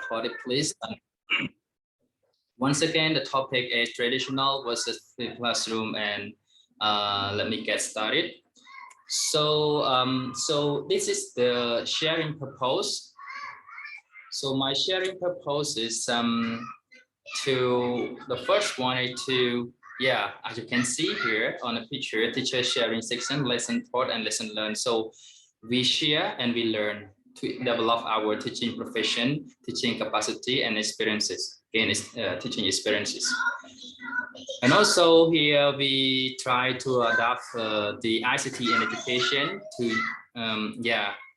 recorded, please. Once again, the topic is traditional versus flipped classroom, and let me get started. So this is the sharing purpose. So my sharing purpose is to the first one is to, yeah, as you can see here on the picture, teacher sharing section, lesson taught and lesson learned. So we share and we learn to develop our teaching profession, teaching capacity and experiences, gain teaching experiences. And also here we try to adapt the ICT in education to,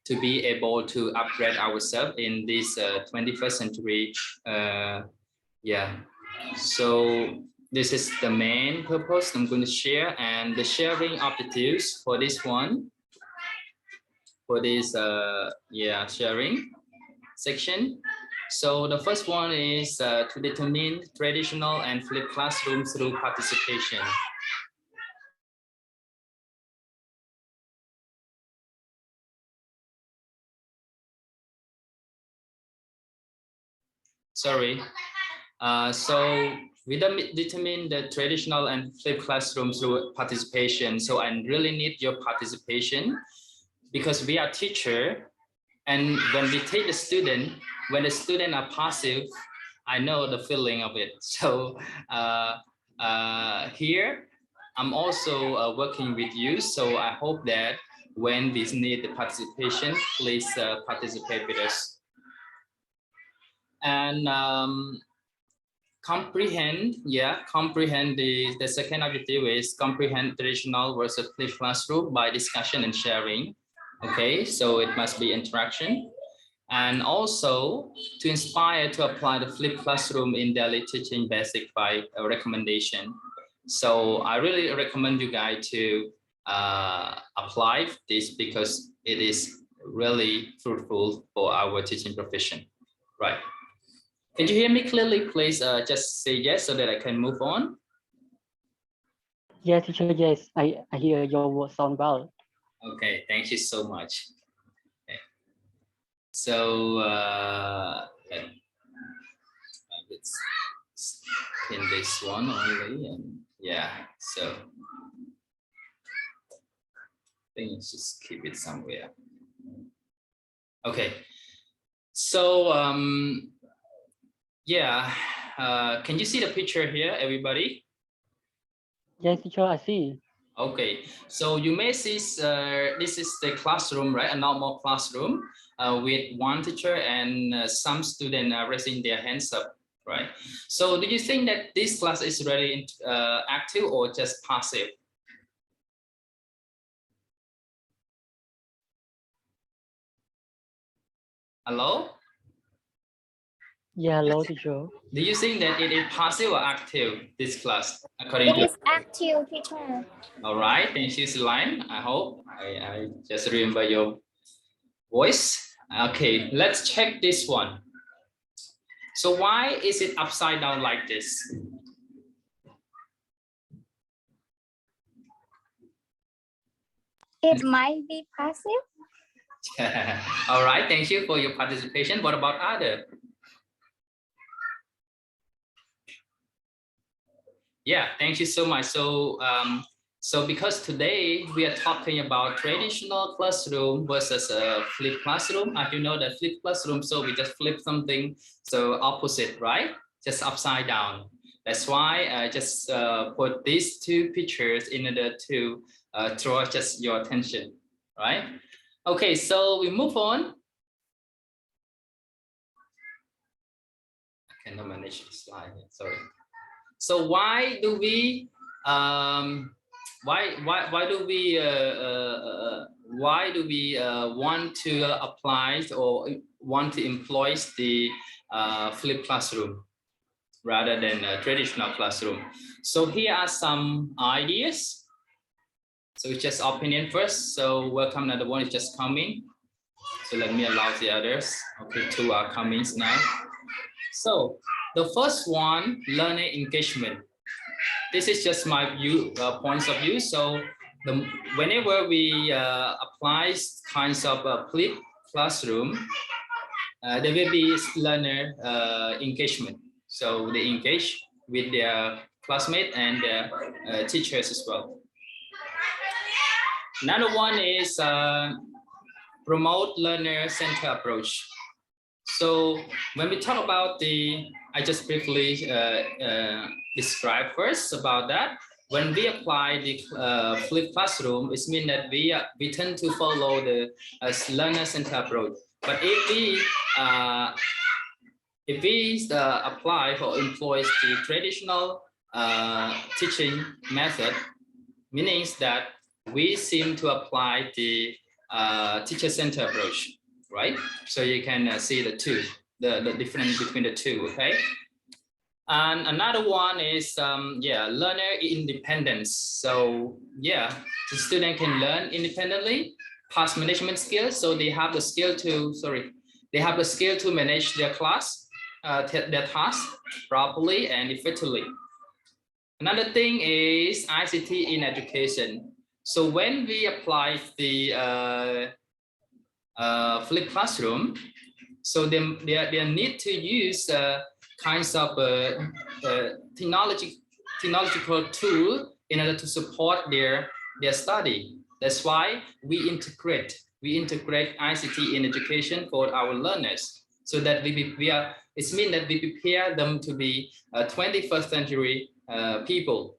to be able to upgrade ourselves in this 21st century. So this is the main purpose I'm going to share, and the sharing objectives for this one, for this sharing section. So the first one is to determine traditional and flipped classroom through participation. Sorry. So we determine the traditional and flipped classroom through participation. So I really need your participation, because we are teacher, and when we take the student, when the student are passive, I know the feeling of it. So here I'm also working with you. So I hope that when we need the participation, please participate with us. And comprehend the second objective is comprehend traditional versus flipped classroom by discussion and sharing. Okay, so it must be interaction. And also to inspire to apply the flipped classroom in daily teaching basic by a recommendation. So I really recommend you guys to apply this, because it is really fruitful for our teaching profession, right? Can you hear me clearly? Please just say yes so that I can move on. Yes, teacher, yes, I hear your sound well. Okay, thank you so much. Okay. So let's pin this one only, and so I think let's just keep it somewhere. Okay, so can you see the picture here, everybody? Yes, teacher, I see. Okay, so you may see this is the classroom, right? A normal classroom with one teacher and some students are raising their hands up, right? So do you think that this class is really active or just passive? Hello? Yeah, hello, teacher. Do you think that it is passive or active, this class, according to? It is active, teacher. All right, thank you, Celine. I hope I just remember your voice. Okay, let's check this one. So why is it upside down like this? It might be passive. All right, thank you for your participation. What about other? Yeah, thank you so much. So so because today we are talking about traditional classroom versus a flipped classroom. As you know, the flipped classroom, so we just flip something, so opposite, right? Just upside down. That's why I just put these two pictures in order to draw just your attention, right? Okay, so we move on. I cannot manage the slide, sorry. So why do we want to apply or want to employ the flipped classroom rather than a traditional classroom? So here are some ideas. So just opinion first. So welcome, another one is just coming. So let me allow the others. Okay, two are coming now. So the first one, learning engagement. This is just my view, points of view. So whenever we apply kinds of flipped classroom, there will be learner engagement. So they engage with their classmates and their teachers as well. Another one is promote learner-centered approach. So when we talk about I just briefly describe first about that. When we apply the flipped classroom, it means that we tend to follow the learner-centered approach. But if we apply or employ the traditional teaching method, meaning that we seem to apply the teacher-centered approach, right? So you can see the difference between the two, okay? And another one is, learner independence. So yeah, the student can learn independently, task management skills. So they have the skill to manage their class, their task properly and effectively. Another thing is ICT in education. So when we apply the flipped classroom, so they need to use kinds of technological tool in order to support their study. That's why we integrate ICT in education for our learners, so that it means that we prepare them to be 21st century people.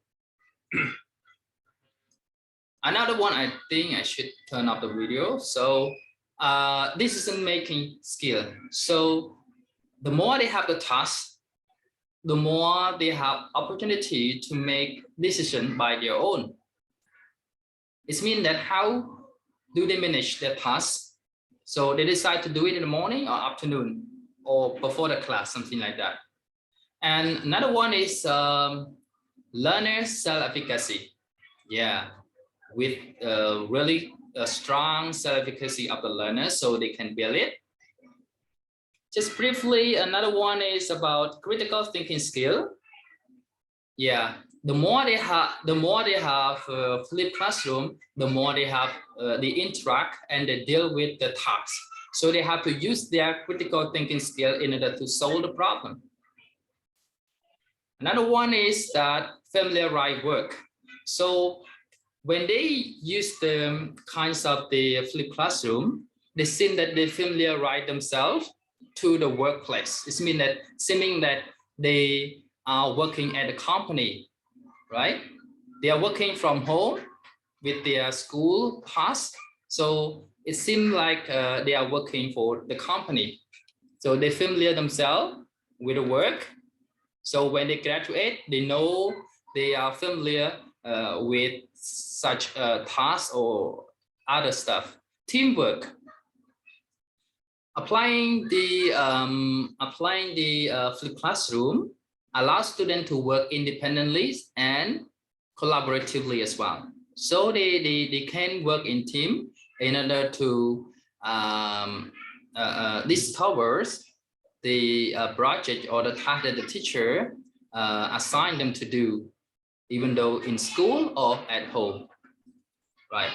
Another one, I think I should turn off the video. So this is a making skill. So the more they have the task, the more they have opportunity to make decision by their own. It means that how do they manage their tasks? So they decide to do it in the morning or afternoon or before the class, something like that. And another one is learner self-efficacy. Yeah, with really a strong self-efficacy of the learner, so they can build it. Just briefly, another one is about critical thinking skill. Yeah, the more they have flipped classroom, the more they have they interact and they deal with the tasks. So they have to use their critical thinking skill in order to solve the problem. Another one is that familiarize work. So when they use the kinds of the flipped classroom, they seem that they familiarize themselves to the workplace. It means that seeming that they are working at a company, right? They are working from home with their school task. So it seems like they are working for the company. So they familiar themselves with the work. So when they graduate, they know they are familiar with such tasks or other stuff. Teamwork. Applying the flipped classroom allows students to work independently and collaboratively as well. So they can work in team in order to discover the project or the task that the teacher assigned them to do, even though in school or at home, right?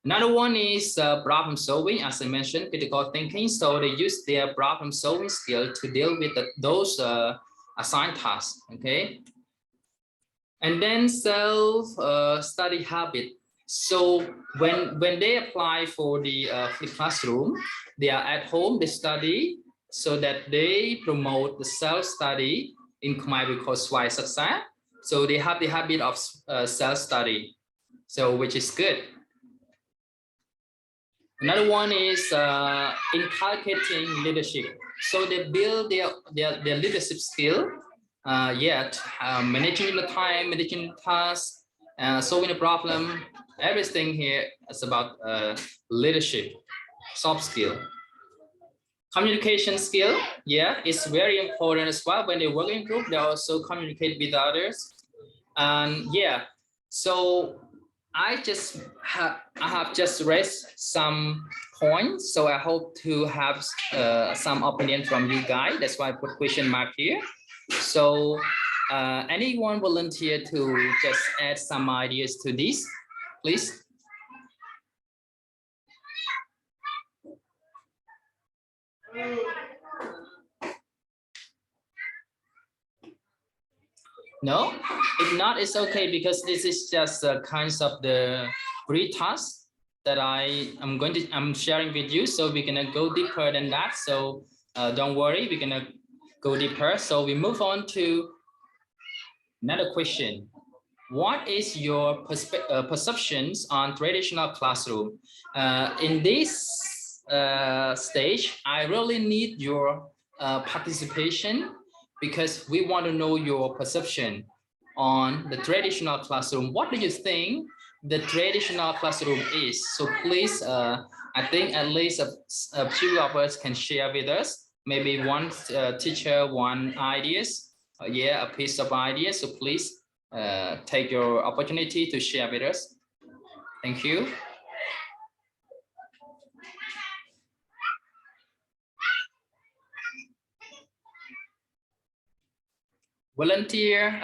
Another one is problem solving, as I mentioned, critical thinking. So they use their problem solving skill to deal with those assigned tasks, okay? And then self-study habit. So when they apply for the flipped classroom, they are at home, they study, so that they promote the self-study. In Khmer we call Swai Saksa. So they have the habit of self-study, so which is good. Another one is inculcating leadership. So they build their leadership skill, managing the time, managing the tasks, solving the problem. Everything here is about leadership, soft skill. Communication skill, yeah, it's very important as well. When they work in group, they also communicate with others. And yeah, so I have just raised some points, so I hope to have some opinion from you guys. That's why I put question mark here. So anyone volunteer to just add some ideas to this, please? No, if not, it's okay because this is just kinds of the pre-task that I'm sharing with you. So we're gonna go deeper than that. So don't worry, we're gonna go deeper. So we move on to another question. What is your perceptions on traditional classroom? In this stage, I really need your participation because we want to know your perception on the traditional classroom. What do you think the traditional classroom is? So please, I think at least a few of us can share with us. Maybe one teacher, one ideas, yeah, a piece of ideas. So please take your opportunity to share with us. Thank you. Volunteer,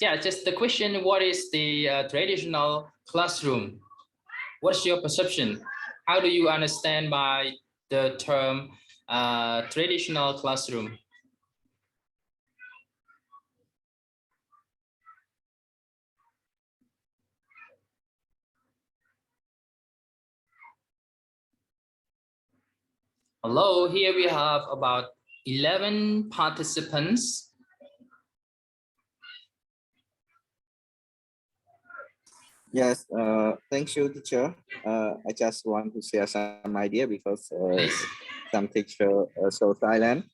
yeah, just the question, what is the traditional classroom? What's your perception? How do you understand by the term traditional classroom? Hello, here we have about 11 participants. Yes, thank you, teacher. I just want to share some idea because some teacher so silent.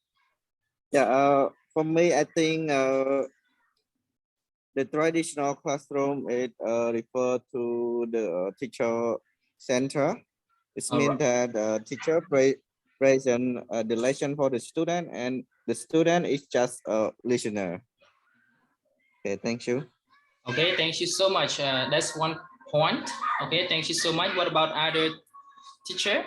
Yeah, for me, I think the traditional classroom it refer to the teacher center. It means that teacher present the lesson for the student and the student is just a listener. Okay, thank you. Okay, thank you so much. That's one point. Okay, thank you so much. What about other teacher?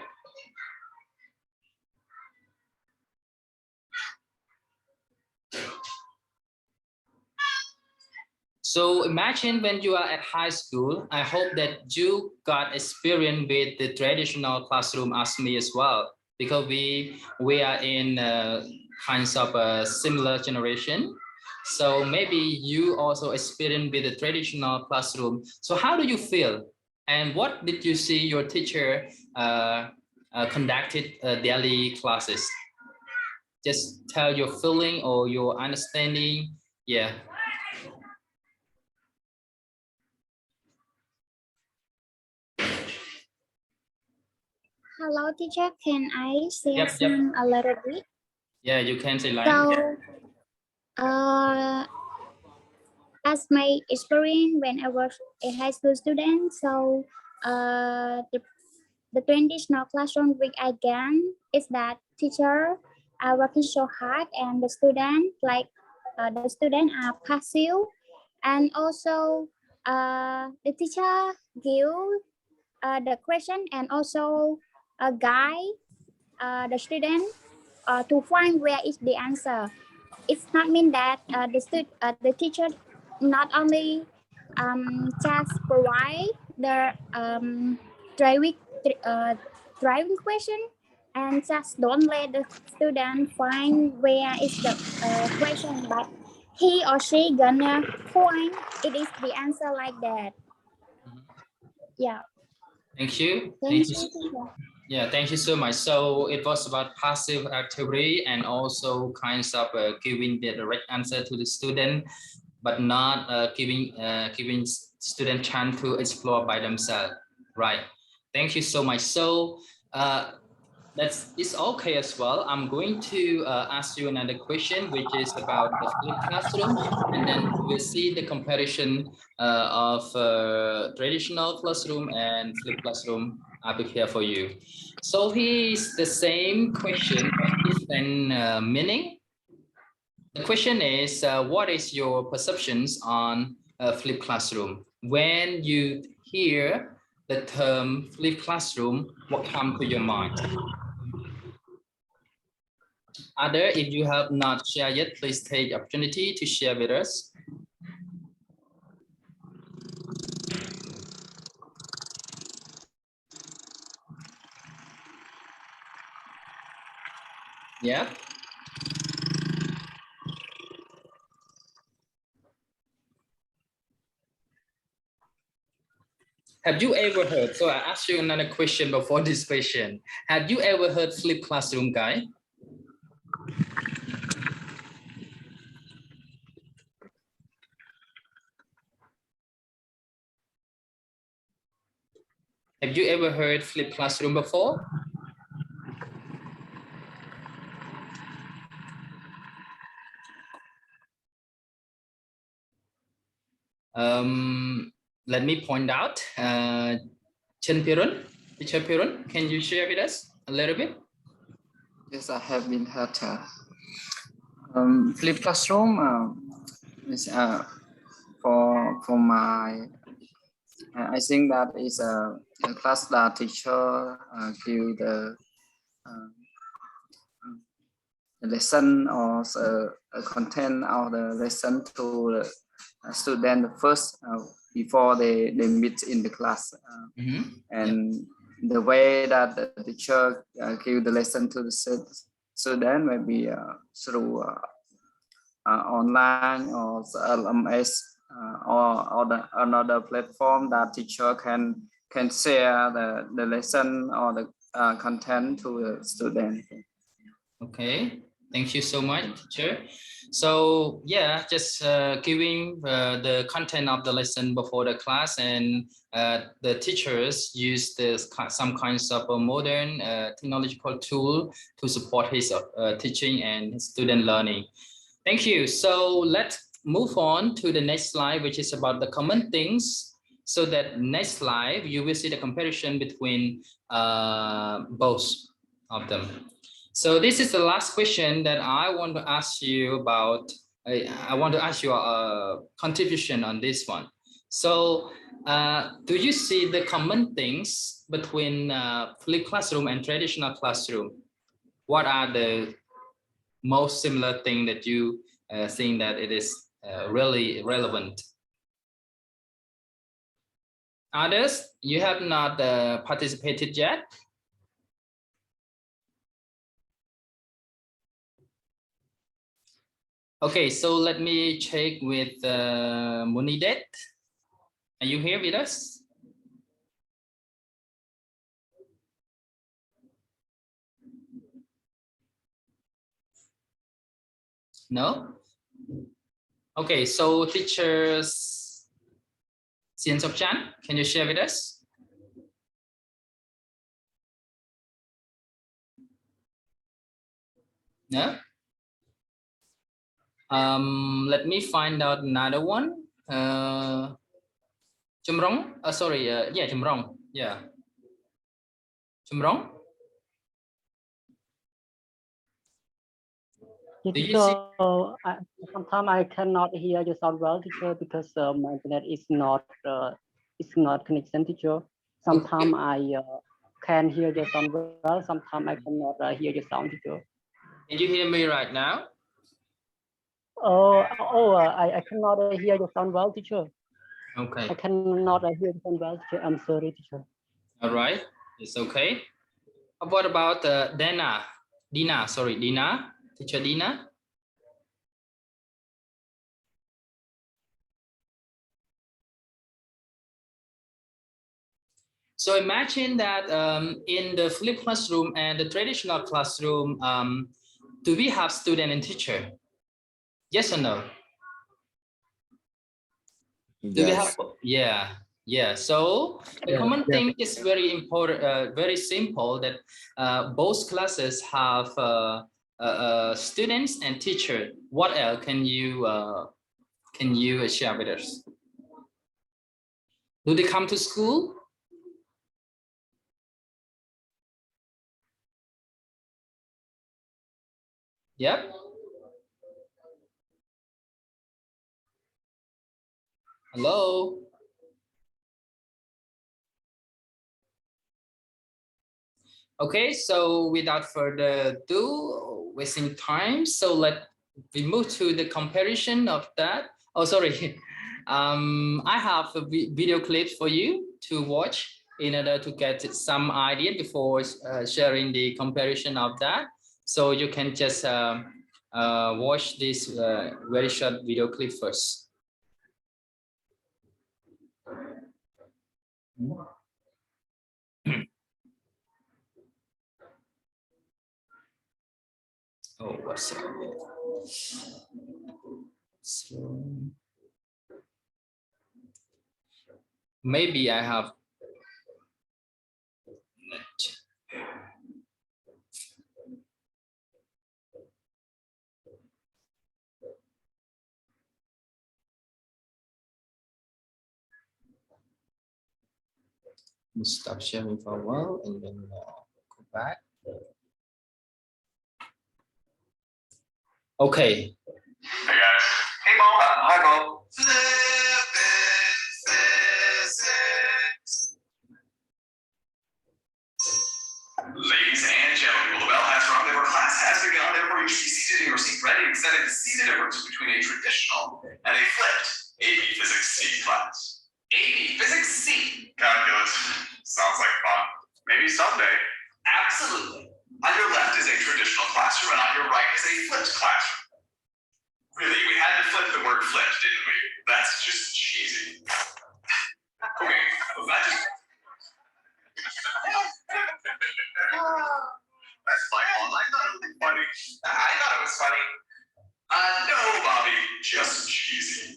So imagine when you are at high school, I hope that you got experience with the traditional classroom as me as well, because we are in kinds of a similar generation. So maybe you also experience with the traditional classroom. So how do you feel? And what did you see your teacher conducted daily classes? Just tell your feeling or your understanding. Yeah. Hello, teacher. Can I say Yep. a little bit? Yeah, you can say like. So, as my experience when I was a high school student, so the traditional classroom week again is that teacher are working so hard and the student the student are passive, and also the teacher give the question and also guide the student to find where is the answer. It's not mean that the teacher not only just provide the driving driving question and just don't let the student find where is the question, but he or she gonna point it is the answer like that. Yeah. Thank you. Thank you. Yeah, thank you so much. So it was about passive activity and also kinds of giving the direct answer to the student, but not giving student chance to explore by themselves. Right. Thank you so much. So it's okay as well. I'm going to ask you another question, which is about the flipped classroom, and then we'll see the comparison of traditional classroom and flipped classroom. I prepare for you. So here's the same question, but different meaning. The question is, what is your perceptions on flipped classroom? When you hear the term flipped classroom, what comes to your mind? Other, if you have not shared yet, please take the opportunity to share with us. Yeah. Have you ever heard, so I asked you another question before this question. Have you ever heard flip classroom, guy? Have you ever heard flip classroom before? Let me point out, Chen Pirun, Teacher Pirun, can you share with us a little bit? Yes, I have been heard. Flip classroom is for my. I think that is a class that teacher give uh, the lesson or a content of the lesson to the student first before they meet in the class. And the way that the teacher give the lesson to the student maybe through online or LMS or another platform that teacher can share the lesson or the content to the student. Okay, thank you so much, teacher. So yeah, just giving the content of the lesson before the class, and the teachers use this some kinds of a modern technological tool to support his teaching and student learning. Thank you. So let's move on to the next slide, which is about the common things. So that next slide, you will see the comparison between both of them. So this is the last question that I want to ask you about. I want to ask you a contribution on this one. So do you see the common things between flipped classroom and traditional classroom? What are the most similar thing that you think that it is really relevant? Others, you have not participated yet? Okay, so let me check with Munidet. Are you here with us? No? Okay, so teachers Xian Sok Chan, can you share with us? No? Let me find out another one. Chumrong, sorry, yeah, Chumrong, yeah. Chumrong? Yes, Do you teacher, see? sometimes I cannot hear you sound well, teacher, because my internet is not connection, teacher. Sometimes I can hear your sound well. Sometimes I cannot hear your sound, teacher. Can you hear me right now? I cannot hear your sound well, teacher. Okay. I cannot hear your sound well, teacher. I'm sorry, teacher. All right, it's okay. What about Dina, teacher Dina? So imagine that in the flipped classroom and the traditional classroom, do we have student and teacher? Yes or no? Do we have? Yeah. So the common thing is very important, very simple, that both classes have students and teacher. What else can you share with us? Do they come to school? Yep. Hello. Okay, so without further ado, wasting time, so we move to the comparison of that. Oh, sorry. I have a video clips for you to watch in order to get some idea before sharing the comparison of that. So you can just watch this very short video clip first. Oh, what's it? So maybe I have net. Stop sharing for a while and then go back. Okay. Hey guys. Hey Mo. Hi Mo. Ladies and gentlemen, well, the bell has rung. Therefore, class has begun. Therefore, you should be seated in your seat ready and study to see the difference between a traditional and a flipped AP Physics C class. AP Physics C. Calculus. Sounds like fun. Maybe someday. Absolutely. On your left is a traditional classroom, and on your right is a flipped classroom. Really, we had to flip the word flipped, didn't we? That's just cheesy. Okay, was that just... That's my fault. I thought it was funny. I thought it was funny. No, Bobby, just cheesy.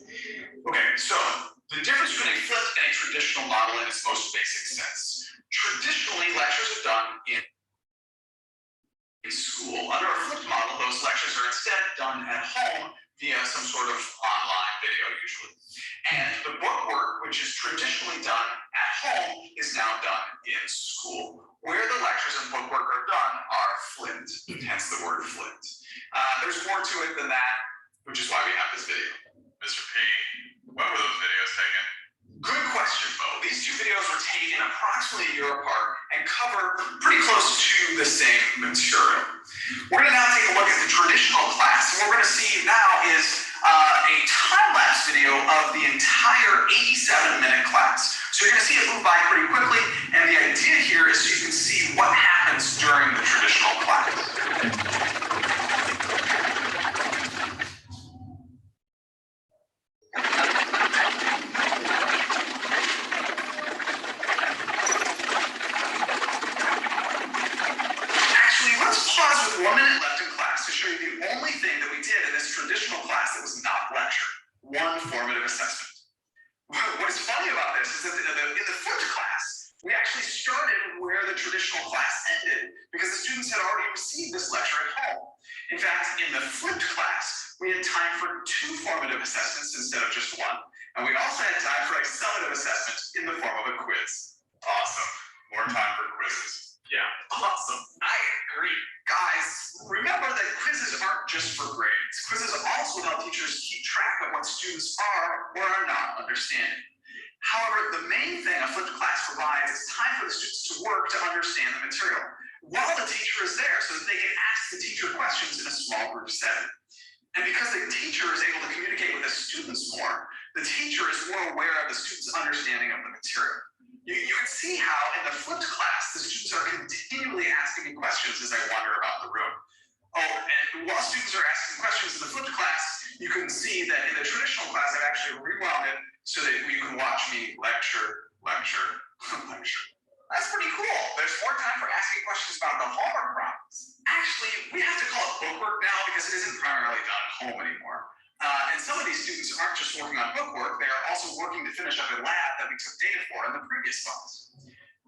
Okay, so the difference between a flipped and a traditional model in its most basic sense. Traditionally, lectures are done in school. Under a flipped model, those lectures are instead done at home via some sort of online video usually. And the book work, which is traditionally done at home, is now done in school. Where the lectures and book work are done are flipped, hence the word flipped. There's more to it than that, which is why we have this video. Mr. P, when were those videos taken? Good question, Bo. These two videos were taken approximately a year apart and cover pretty close to the same material. We're going to now take a look at the traditional class. And what we're going to see now is a time-lapse video of the entire 87-minute class. So you're going to see it move by pretty quickly, and the idea here is so you can see what happens during the traditional class. Actually, let's pause with 1 minute left in class to show you the only thing that we did in this traditional class that was not lecture: one formative assessment. What is funny about this is that in the flipped class, we actually started where the traditional class ended because the students had already received this lecture at home. In fact, in the flipped class, we had time for 2 formative assessments instead of just 1. And we also had time for a summative assessment in the form of a quiz. Awesome. More time for quizzes. Yeah, awesome. I agree. Guys, remember that quizzes aren't just for grades. Quizzes also help teachers keep track of what students are or are not understanding. However, the main thing a flipped class provides is time for the students to work to understand the material while the teacher is there so that they can ask the teacher questions in a small group setting. And because the teacher is able to communicate with the students more, the teacher is more aware of the students' understanding of the material. You can see how in the flipped class, the students are continually asking me questions as I wander about the room. Oh, and while students are asking questions in the flipped class, you can see that in the traditional class, I've actually rewound it so that you can watch me lecture. That's pretty cool. There's more time for asking questions about the homework problems. Actually, we have to call it bookwork now because it isn't primarily done at home anymore. And some of these students aren't just working on bookwork, they are also working to finish up a lab that we took data for in the previous class.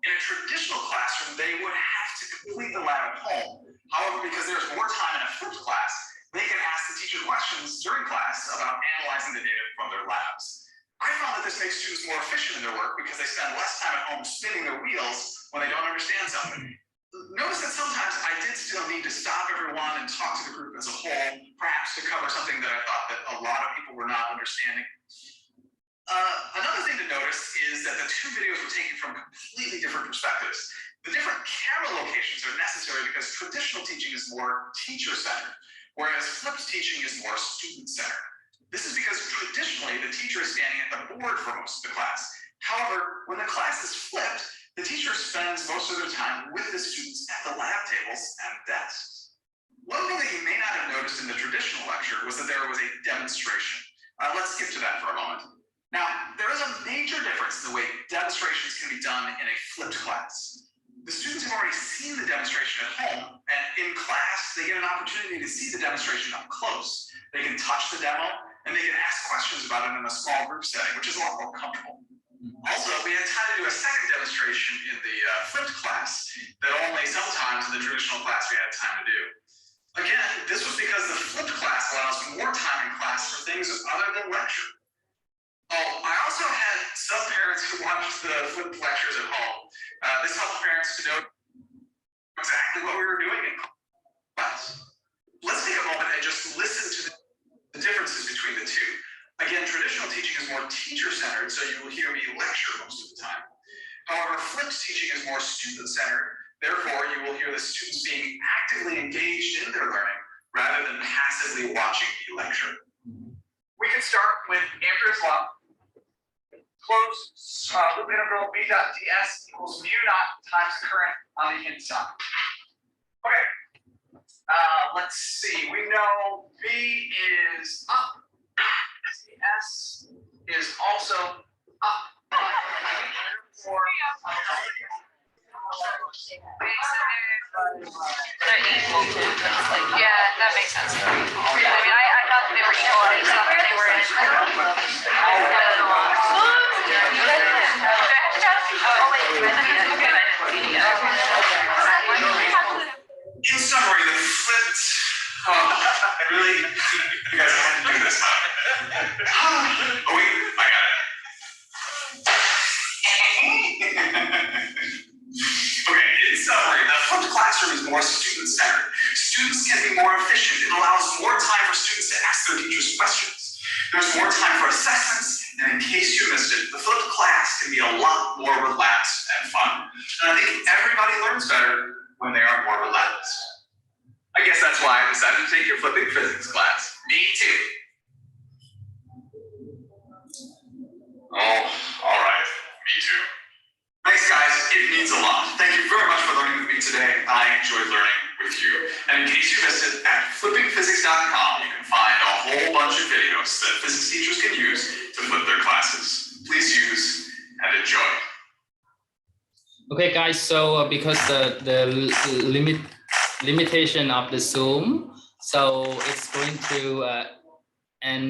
In a traditional classroom, they would have to complete the lab at home. However, because there's more time in a flipped class, they can ask the teacher questions during class about analyzing the data from their labs. I found that this makes students more efficient in their work because they spend less time at home spinning their wheels when they don't understand something. Notice that sometimes I did still need to stop everyone and talk to the group as a whole, perhaps to cover something that I thought that a lot of people were not understanding. Another thing to notice is that the 2 videos were taken from completely different perspectives. The different camera locations are necessary because traditional teaching is more teacher-centered, whereas flipped teaching is more student-centered. This is because traditionally the teacher is standing at the board for most of the class. However, when the class is flipped, the teacher spends most of their time with the students at the lab tables and desks. One thing that you may not have noticed in the traditional lecture was that there was a demonstration. Let's skip to that for a moment. Now, there is a major difference in the way demonstrations can be done in a flipped class. The students have already seen the demonstration at home, and in class, they get an opportunity to see the demonstration up close. They can touch the demo, and they can ask questions about it in a small group setting, which is a lot more comfortable. Also, we had time to do a second demonstration in the flipped class that only sometimes in the traditional class we had time to do. Again, this was because the flipped class allows more time in class for things other than lecture. Oh, I also had some parents who watched the flipped lectures at home. This helped parents to know exactly what we were doing in class. Let's take a moment and just listen to the differences between the two. Again, traditional teaching is more teacher-centered, so you will hear me lecture most of the time. However, flipped teaching is more student-centered. Therefore, you will hear the students being actively engaged in their learning rather than passively watching the lecture. We can start with Ampere's law. Close loop integral B dot ds equals mu naught times the current on the inside. Okay. Let's see. We know B is up. DS is also up. They're equal to, like, yeah, that makes sense. I mean, I thought they were equal. I thought they were In summary, the flipped. I really, you guys have to do this. Oh wait, I got it. Okay, in summary, the flipped classroom is more student-centered. Students can be more efficient. It allows more time for students to ask their teachers questions. There's more time for assessments, and in case you missed it, the flipped class can be a lot more relaxed and fun. And I think everybody learns better when they are more relaxed. I guess that's why I decided to take your flipping physics class. Me too. Oh, all right. Me too. Thanks, guys. It means a lot. Thank you very much for learning with me today. I enjoyed learning with you. And in case you missed it, at flippingphysics.com, you can find a whole bunch of videos that physics teachers can use to flip their classes. Please use and enjoy. Okay, guys. So because the limitation of the Zoom, so it's going to end